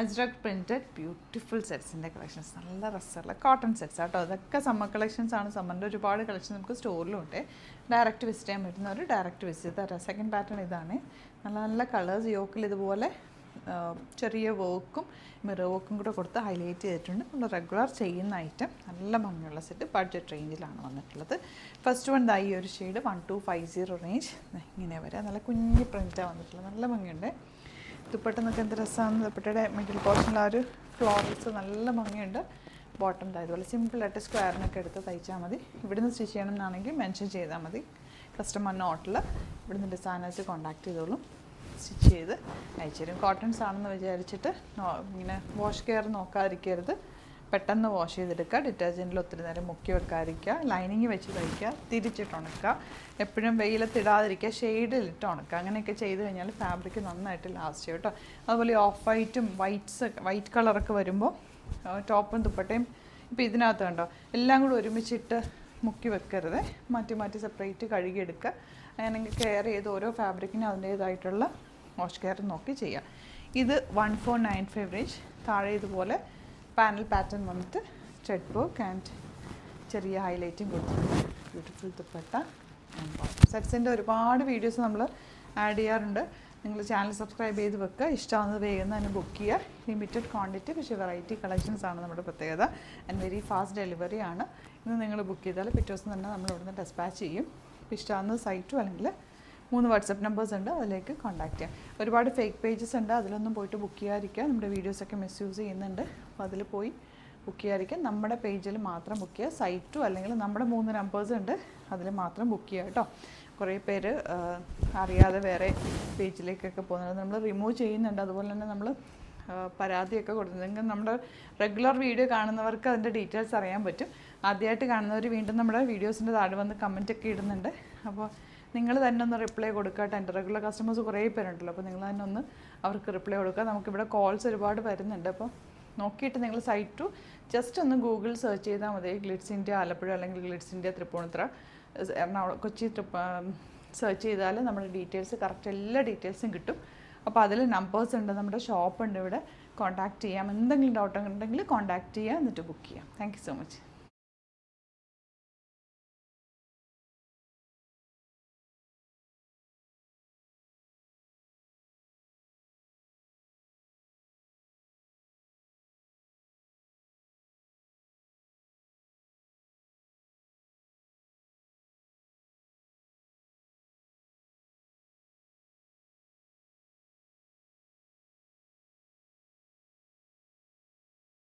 Ajrak printed beautiful സെറ്റ്സിൻ്റെ collections, നല്ല രസമുള്ള cotton sets ആട്ടോ. അതൊക്കെ സമ്മർ കളക്ഷൻസ് ആണ്. സമ്മറിൻ്റെ ഒരുപാട് കളക്ഷൻ നമുക്ക് സ്റ്റോറിലും ഉണ്ട്. ഡയറക്റ്റ് വിസിറ്റ് ചെയ്യാൻ പറ്റുന്നവർ ഡയറക്റ്റ് വിസിറ്റ് തരാം. സെക്കൻഡ് പാറ്റേൺ ഇതാണ്. നല്ല നല്ല കളേഴ്സ്. യോക്കിൽ ഇതുപോലെ ചെറിയ വർക്കും മിറർ വർക്കും കൂടെ കൊടുത്ത് ഹൈലൈറ്റ് ചെയ്തിട്ടുണ്ട്. നമ്മൾ റെഗുലർ ചെയ്യുന്ന ഐറ്റം, നല്ല ഭംഗിയുള്ള സെറ്റ്, ബഡ്ജറ്റ് റേഞ്ചിലാണ് വന്നിട്ടുള്ളത്. ഫസ്റ്റ് വൺ ഈ ഒരു ഷെയ്ഡ് 1250 റേഞ്ച്, ഇങ്ങനെ വരാം. നല്ല കുഞ്ഞ് പ്രിൻറ്റാണ് വന്നിട്ടുള്ളത്, നല്ല ഭംഗിയുണ്ട്. ദുപ്പട്ട എന്നൊക്കെ എന്ത് രസമാണ്. ദുപ്പട്ടയുടെ മിഡിൽ പോർഷനിൽ ആ ഒരു ഫ്ലോറൽസ് നല്ല ഭംഗിയുണ്ട്. ബോട്ടം ഇതുപോലെ സിമ്പിളായിട്ട് സ്ക്വയറിനൊക്കെ എടുത്ത് തയ്ച്ചാൽ മതി. ഇവിടുന്ന് സ്റ്റിച്ച് ചെയ്യണം എന്നാണെങ്കിൽ മെൻഷൻ ചെയ്താൽ മതി. കസ്റ്റമർ നോട്ടിൽ ഇവിടുന്ന് ഡിസൈനേഴ്സ് കോൺടാക്ട് ചെയ്തോളും, സ്റ്റിച്ച് ചെയ്ത് അയച്ചു തരും. കോട്ടൺസ് ആണെന്ന് വിചാരിച്ചിട്ട് ഇങ്ങനെ വാഷ് കെയർ നോക്കാതിരിക്കരുത്. പെട്ടെന്ന് വാഷ് ചെയ്തെടുക്കുക. ഡിറ്റർജൻറ്റിൽ ഒത്തിരി നേരം മുക്കി വെക്കാതിരിക്കുക. ലൈനിങ് വെച്ച് തയ്ക്കുക. തിരിച്ചിട്ട് ഉണക്കുക. എപ്പോഴും വെയിലത്തിടാതിരിക്കുക. ഷെയ്ഡിലിട്ട് ഉണക്കുക. അങ്ങനെയൊക്കെ ചെയ്ത് കഴിഞ്ഞാൽ ഫാബ്രിക് നന്നായിട്ട് ലാസ്റ്റ് ചെയ്യും കേട്ടോ. അതുപോലെ ഓഫ് വൈറ്റും വൈറ്റ് കളറൊക്കെ വരുമ്പോൾ ടോപ്പും ദുപ്പട്ടയും ഇപ്പോൾ ഇതിനകത്ത് കണ്ടോ എല്ലാം കൂടി ഒരുമിച്ചിട്ട് മുക്കി വെക്കരുത്. മാറ്റി മാറ്റി സെപ്പറേറ്റ് കഴുകിയെടുക്കുക. അങ്ങനെയെങ്കിൽ കെയർ ചെയ്ത് ഓരോ ഫാബ്രിക്കിനും അതിൻ്റേതായിട്ടുള്ള വാഷ് കെയർ നോക്കി ചെയ്യാം. ഇത് 1495 റേഞ്ച്. താഴെ ഇതുപോലെ പാനൽ പാറ്റേൺ വന്നിട്ട് ത്രെഡ് വർക്ക് ആൻഡ് ചെറിയ ഹൈലൈറ്റും കൊടുത്തിട്ടുണ്ട്. Beautiful dupatta and bottom. സെറ്റ്സിൻ്റെ ഒരുപാട് വീഡിയോസ് നമ്മൾ ആഡ് ചെയ്യാറുണ്ട്. നിങ്ങൾ ചാനൽ സബ്സ്ക്രൈബ് ചെയ്ത് വെക്കുക. ഇഷ്ടമാകുന്നത് വേഗം തന്നെ ബുക്ക് ചെയ്യുക. ലിമിറ്റഡ് ക്വാണ്ടിറ്റി, പക്ഷേ വെറൈറ്റി കളക്ഷൻസ് ആണ് നമ്മുടെ പ്രത്യേകത. ആൻഡ് വെരി ഫാസ്റ്റ് ഡെലിവറി ആണ്. ഇന്ന് നിങ്ങൾ ബുക്ക് ചെയ്താൽ പിറ്റേ ദിവസം തന്നെ നമ്മൾ ഇവിടുന്ന് ഡെസ്പാച്ച് ചെയ്യും. ഇപ്പോൾ ഇഷ്ടമാകുന്നത് സൈറ്റും അല്ലെങ്കിൽ 3 വാട്സപ്പ് നമ്പേഴ്സ് ഉണ്ട്, അതിലേക്ക് കോൺടാക്ട് ചെയ്യാം. ഒരുപാട് ഫേക്ക് പേജസ് ഉണ്ട്, അതിലൊന്നും പോയിട്ട് ബുക്ക് ചെയ്യാതിരിക്കുക. നമ്മുടെ വീഡിയോസൊക്കെ മിസ്യൂസ് ചെയ്യുന്നുണ്ട്, അപ്പോൾ അതിൽ പോയി ബുക്ക് ചെയ്യാതിരിക്കുക. നമ്മുടെ പേജിൽ മാത്രം ബുക്ക് ചെയ്യുക. സൈറ്റും അല്ലെങ്കിൽ നമ്മുടെ 3 നമ്പേഴ്സ് ഉണ്ട്, അതിൽ മാത്രം ബുക്ക് ചെയ്യുക കേട്ടോ. കുറേ പേര് അറിയാതെ വേറെ പേജിലേക്കൊക്കെ പോകുന്നത് നമ്മൾ റിമൂവ് ചെയ്യുന്നുണ്ട്. അതുപോലെ തന്നെ നമ്മൾ പരാതിയൊക്കെ കൊടുക്കുന്നുണ്ടെങ്കിൽ നമ്മുടെ റെഗുലർ വീഡിയോ കാണുന്നവർക്ക് അതിൻ്റെ ഡീറ്റെയിൽസ് അറിയാൻ പറ്റും. ആദ്യമായിട്ട് കാണുന്നവർ വീണ്ടും നമ്മുടെ വീഡിയോസിൻ്റെ താഴെ വന്ന് കമൻറ്റൊക്കെ ഇടുന്നുണ്ട്. അപ്പോൾ നിങ്ങൾ തന്നെ ഒന്ന് റിപ്ലൈ കൊടുക്കുക. എൻ്റെ റെഗുലർ കസ്റ്റമേഴ്സ് കുറേ പേരുണ്ടല്ലോ, അപ്പോൾ നിങ്ങൾ തന്നെ ഒന്ന് അവർക്ക് റിപ്ലൈ കൊടുക്കുക. നമുക്കിവിടെ കോൾസ് ഒരുപാട് വരുന്നുണ്ട്. അപ്പോൾ നോക്കിയിട്ട് നിങ്ങൾ സൈറ്റ് ജസ്റ്റ് ഒന്ന് ഗൂഗിൾ സെർച്ച് ചെയ്താൽ മതി. ഗ്ലിറ്റ്സ് ഇന്ത്യ ആലപ്പുഴ അല്ലെങ്കിൽ Glitz India Tripunithura, Ernakulam, Kochi search ചെയ്താൽ നമ്മുടെ ഡീറ്റെയിൽസ് കറക്റ്റ് എല്ലാ ഡീറ്റെയിൽസും കിട്ടും. അപ്പോൾ അതിൽ നമ്പേഴ്സ് ഉണ്ട്, നമ്മുടെ ഷോപ്പ് ഉണ്ട്, ഇവിടെ കോൺടാക്റ്റ് ചെയ്യാം. എന്തെങ്കിലും ഡൗട്ട് ഉണ്ടെങ്കിൽ കോൺടാക്റ്റ് ചെയ്യുക, എന്നിട്ട് ബുക്ക് ചെയ്യാം. Thank you so much.